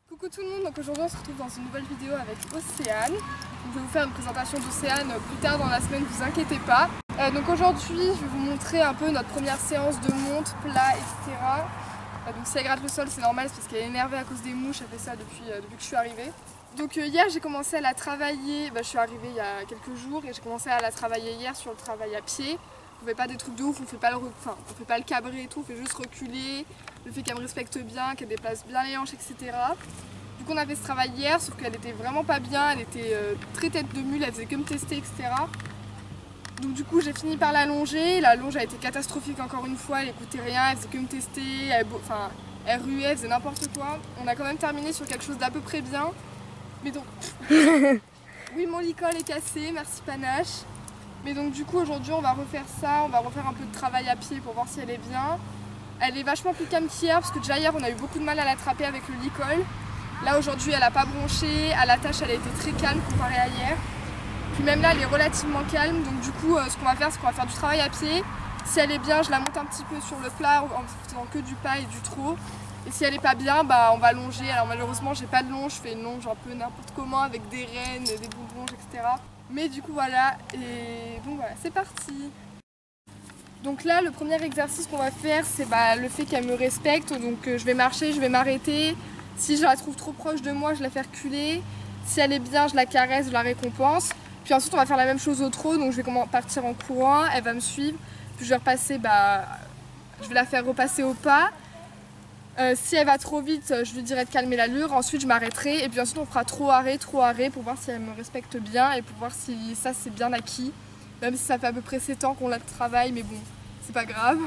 Coucou tout le monde, donc aujourd'hui on se retrouve dans une nouvelle vidéo avec Océane. Je vais vous faire une présentation d'Océane plus tard dans la semaine, vous inquiétez pas. Donc aujourd'hui je vais vous montrer un peu notre première séance de monte, plat, etc. Donc si elle gratte le sol c'est normal, c'est parce qu'elle est énervée à cause des mouches, elle fait ça depuis que je suis arrivée. Donc hier j'ai commencé à la travailler, je suis arrivée il y a quelques jours et j'ai commencé à la travailler hier sur le travail à pied. On fait pas des trucs de ouf, on fait pas le cabré et tout, on fait juste reculer, le fait qu'elle me respecte bien, qu'elle déplace bien les hanches, etc. Du coup on a fait ce travail hier, sauf qu'elle était vraiment pas bien, elle était très tête de mule, elle faisait que me tester, etc. Donc du coup j'ai fini par l'allonger, la longe a été catastrophique encore une fois, elle écoutait rien, elle faisait que me tester, elle ruait, elle faisait n'importe quoi. On a quand même terminé sur quelque chose d'à peu près bien, mais donc... Oui, mon licol est cassé, merci Panache. Mais donc du coup aujourd'hui on va refaire ça, on va refaire un peu de travail à pied pour voir si elle est bien. Elle est vachement plus calme qu'hier parce que déjà hier on a eu beaucoup de mal à l'attraper avec le licol. Là aujourd'hui elle n'a pas bronché, à la tâche elle a été très calme comparée à hier. Puis même là elle est relativement calme, donc du coup ce qu'on va faire c'est qu'on va faire du travail à pied. Si elle est bien je la monte un petit peu sur le plat en faisant que du pas et du trot. Et si elle est pas bien on va longer. Alors malheureusement j'ai pas de longe, je fais une longe un peu n'importe comment avec des rênes, des bouts de longe, etc. Mais du coup voilà, et donc voilà, c'est parti. Donc là le premier exercice qu'on va faire c'est le fait qu'elle me respecte. Donc je vais marcher, je vais m'arrêter. Si je la trouve trop proche de moi je la fais reculer. Si elle est bien je la caresse, je la récompense. Puis ensuite on va faire la même chose au trot. Donc je vais partir en courant, elle va me suivre. Puis je vais repasser, je vais la faire repasser au pas. Si elle va trop vite, je lui dirai de calmer l'allure, ensuite je m'arrêterai et puis ensuite on fera trop arrêt pour voir si elle me respecte bien et pour voir si ça c'est bien acquis. Même si ça fait à peu près 7 ans qu'on la travaille, mais bon, c'est pas grave.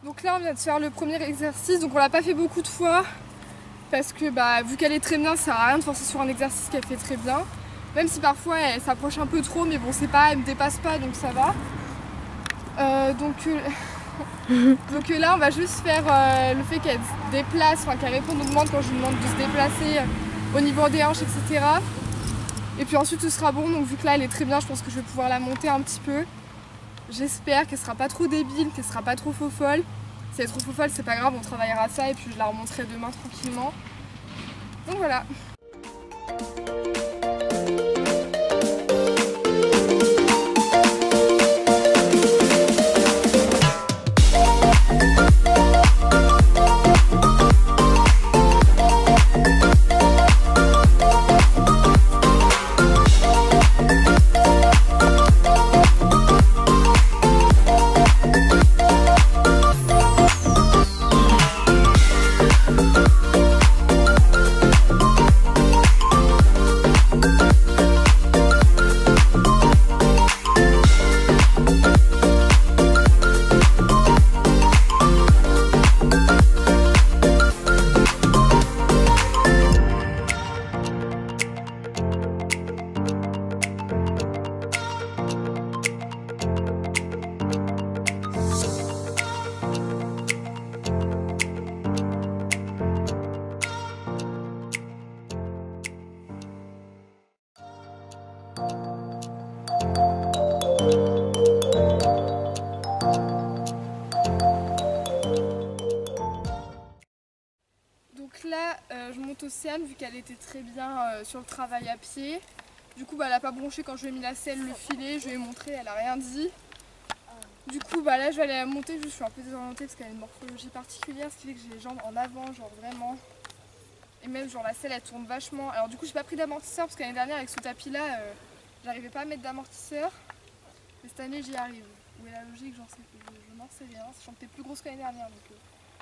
Donc là on vient de faire le premier exercice, donc on l'a pas fait beaucoup de fois parce que vu qu'elle est très bien, ça sert à rien de forcer sur un exercice qu'elle fait très bien. Même si parfois elle s'approche un peu trop, mais bon c'est pas, elle me dépasse pas donc ça va. Donc là on va juste faire le fait qu'elle se déplace, qu'elle réponde aux demandes quand je lui demande de se déplacer au niveau des hanches, etc. Et puis ensuite ce sera bon, donc vu que là elle est très bien, je pense que je vais pouvoir la monter un petit peu. J'espère qu'elle sera pas trop débile, qu'elle sera pas trop faux folle. Si elle est trop faux folle, c'est pas grave, on travaillera ça et puis je la remonterai demain tranquillement. Donc voilà. Donc là, je monte Océane vu qu'elle était très bien sur le travail à pied. Du coup, elle n'a pas bronché quand je lui ai mis la selle, le filet, je lui ai montré, elle n'a rien dit. Du coup, là, je vais aller la monter, je suis un peu désorientée parce qu'elle a une morphologie particulière, ce qui fait que j'ai les jambes en avant, genre vraiment. Et même, genre la selle, elle tourne vachement. Alors du coup, j'ai pas pris d'amortisseur parce que l'année dernière, avec ce tapis-là, j'arrivais pas à mettre d'amortisseur. Mais cette année, j'y arrive. Où est la logique, je n'en sais rien, sachant que t'es plus grosse que l'année dernière. Donc,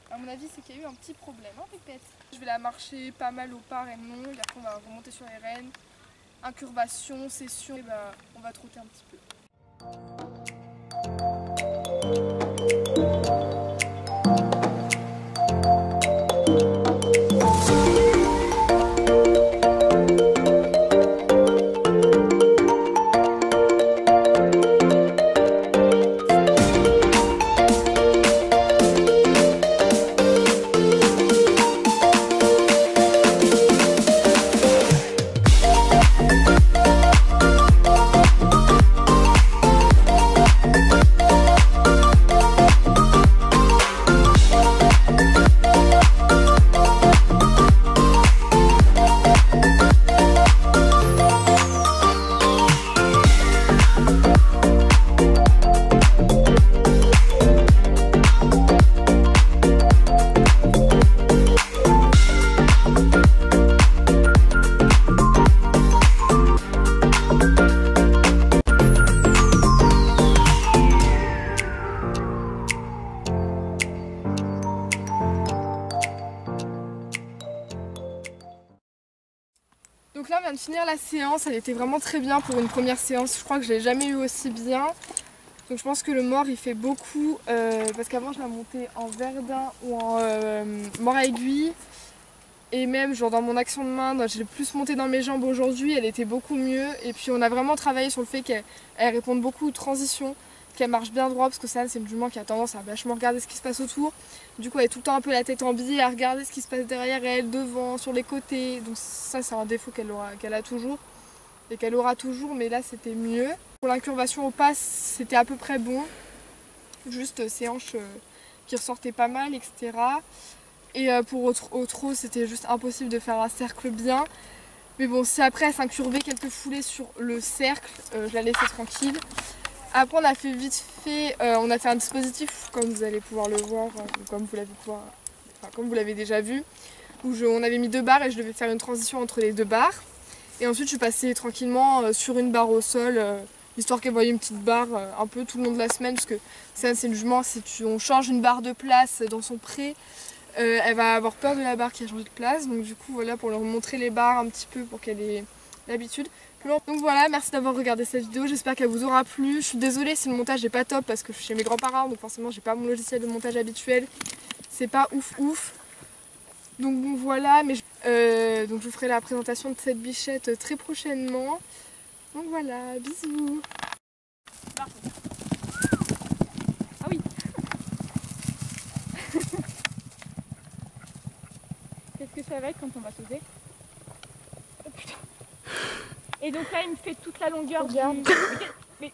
à mon avis, c'est qu'il y a eu un petit problème, hein, répète. Je vais la marcher pas mal au pas et non, et après on va remonter sur les rênes. Incurvation, session, et on va trotter un petit peu. Donc là on vient de finir la séance, elle était vraiment très bien pour une première séance, je crois que je l'ai jamais eu aussi bien. Donc je pense que le mort il fait beaucoup, parce qu'avant je la montais en Verdun ou en mort à aiguille. Et même genre dans mon action de main, j'ai plus monté dans mes jambes aujourd'hui, elle était beaucoup mieux. Et puis on a vraiment travaillé sur le fait qu'elle réponde beaucoup aux transitions, qu'elle marche bien droit, parce que ça c'est une jument qui a tendance à vachement regarder ce qui se passe autour. Du coup elle est tout le temps un peu la tête en biais à regarder ce qui se passe derrière elle, devant, sur les côtés. Donc ça c'est un défaut qu'elle a toujours et qu'elle aura toujours, mais là c'était mieux. Pour l'incurvation au pas c'était à peu près bon, juste ses hanches qui ressortaient pas mal, etc. Et pour au trot c'était juste impossible de faire un cercle bien. Mais bon, si après elle s'incurvait quelques foulées sur le cercle, je la laissais tranquille. Après on a fait vite fait, on a fait un dispositif comme vous allez pouvoir le voir, comme vous l'avez déjà vu, où on avait mis 2 barres et je devais faire une transition entre les 2 barres. Et ensuite je suis passée tranquillement sur une barre au sol, histoire qu'elle voyait une petite barre un peu tout le long de la semaine, parce que ça c'est une jument, si on change une barre de place dans son pré, elle va avoir peur de la barre qui a changé de place. Donc du coup voilà, pour leur montrer les barres un petit peu pour qu'elle ait l'habitude. Donc voilà, merci d'avoir regardé cette vidéo, j'espère qu'elle vous aura plu. Je suis désolée si le montage n'est pas top parce que je suis chez mes grands-parents, donc forcément j'ai pas mon logiciel de montage habituel. C'est pas ouf. Donc bon voilà, mais donc je vous ferai la présentation de cette bichette très prochainement. Donc voilà, bisous. Ah oui. Qu'est-ce que ça va être quand on va sauter? Oh putain. Et donc là il me fait toute la longueur du... Mais...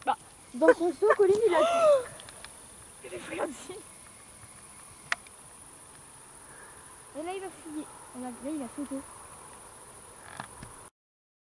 Bah. Dans son saut, Colline il a... Regarde ici. Et là il va fouiller. Là il a sauté.